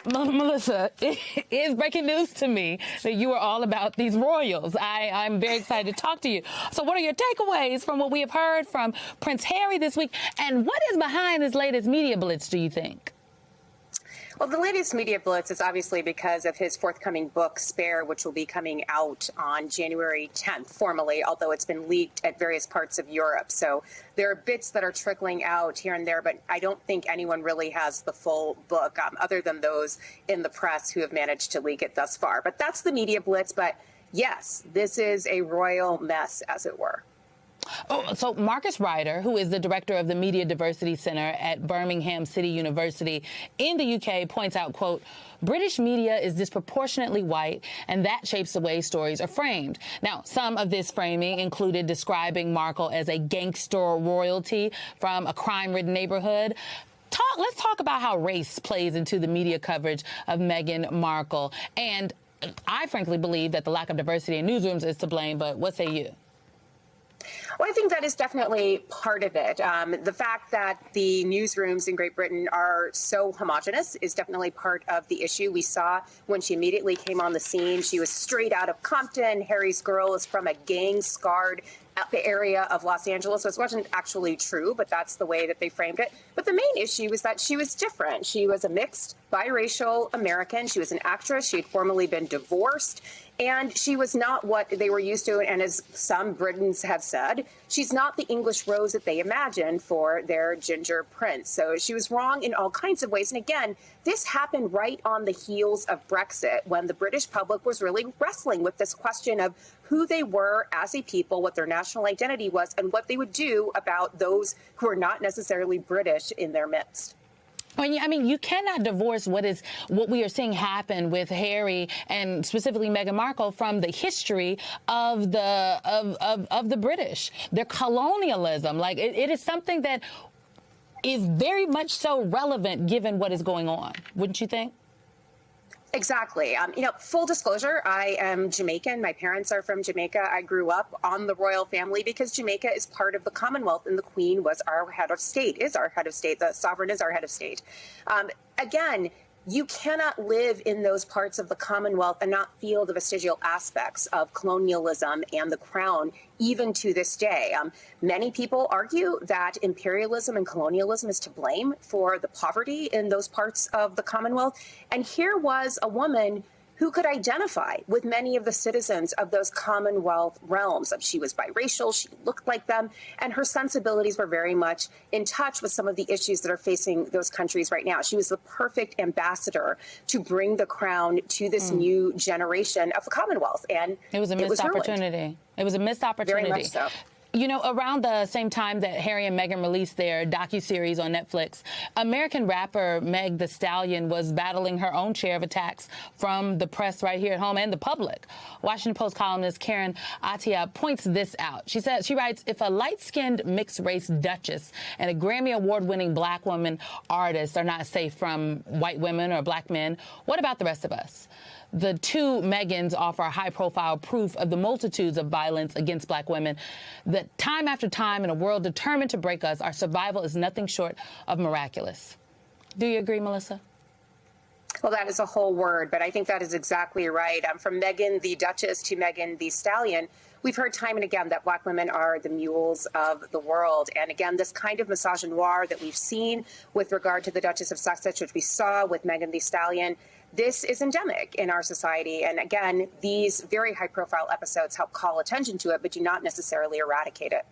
Melissa, it is breaking news to me that you are all about these royals. I'm very excited to talk to you. So what are your takeaways from what we have heard from Prince Harry this week? And what is behind this latest media blitz, do you think? Well, the latest media blitz is obviously because of his forthcoming book, Spare, which will be coming out on January 10th, formally, although it's been leaked at various parts of Europe. So there are bits that are trickling out here and there, but I don't think anyone really has the full book, other than those in the press who have managed to leak it thus far. But that's the media blitz. But yes, this is a royal mess, as it were. Oh, so Marcus Ryder, who is the director of the Media Diversity Center at Birmingham City University in the UK, points out, quote, British media is disproportionately white, and that shapes the way stories are framed. Now, some of this framing included describing Markle as a gangster royalty from a crime-ridden neighborhood. Let's talk about how race plays into the media coverage of Meghan Markle. And I frankly believe that the lack of diversity in newsrooms is to blame, but what say you? Well, I think that is definitely part of it. The fact that the newsrooms in Great Britain are so homogenous is definitely part of the issue. We saw when she immediately came on the scene, she was straight out of Compton. Harry's girl is from a gang-scarred area of Los Angeles. So it wasn't actually true, but that's the way that they framed it. But the main issue was that she was different. She was a mixed biracial American. She was an actress. She had formerly been divorced. And she was not what they were used to. And as some Britons have said, she's not the English Rose that they imagined for their ginger prince. So she was wrong in all kinds of ways. And again, this happened right on the heels of Brexit, when the British public was really wrestling with this question of who they were as a people, what their national identity was, and what they would do about those who are not necessarily British in their midst. I mean, you cannot divorce what we are seeing happen with Harry and specifically Meghan Markle from the history of the British, their colonialism. Like it is something that is very much so relevant given what is going on, wouldn't you think? Exactly. Full disclosure, I am Jamaican. My parents are from Jamaica. I grew up on the royal family because Jamaica is part of the Commonwealth, and the Queen was our head of state, is our head of state. The sovereign is our head of state. Again, you cannot live in those parts of the Commonwealth and not feel the vestigial aspects of colonialism and the crown, even to this day. Many people argue that imperialism and colonialism is to blame for the poverty in those parts of the Commonwealth. And here was a woman who could identify with many of the citizens of those Commonwealth realms. She was biracial, she looked like them, and her sensibilities were very much in touch with some of the issues that are facing those countries right now. She was the perfect ambassador to bring the crown to this new generation of the Commonwealth. And it was a missed opportunity. It was a missed opportunity. Very much so. You know, around the same time that Harry and Meghan released their docuseries on Netflix, American rapper Meg Thee Stallion was battling her own share of attacks from the press right here at home and the public. Washington Post columnist Karen Attiah points this out. She writes, if a light-skinned mixed-race duchess and a Grammy Award-winning black woman artist are not safe from white women or black men, what about the rest of us? The two Megans offer high-profile proof of the multitudes of violence against black women, that time after time in a world determined to break us, our survival is nothing short of miraculous. Do you agree, Melissa? Well, that is a whole word, but I think that is exactly right. From Meghan the Duchess to Meghan Thee Stallion, we've heard time and again that black women are the mules of the world. And again, this kind of misogynoir that we've seen with regard to the Duchess of Sussex, which we saw with Meghan Thee Stallion, this is endemic in our society. And again, these very high-profile episodes help call attention to it, but do not necessarily eradicate it.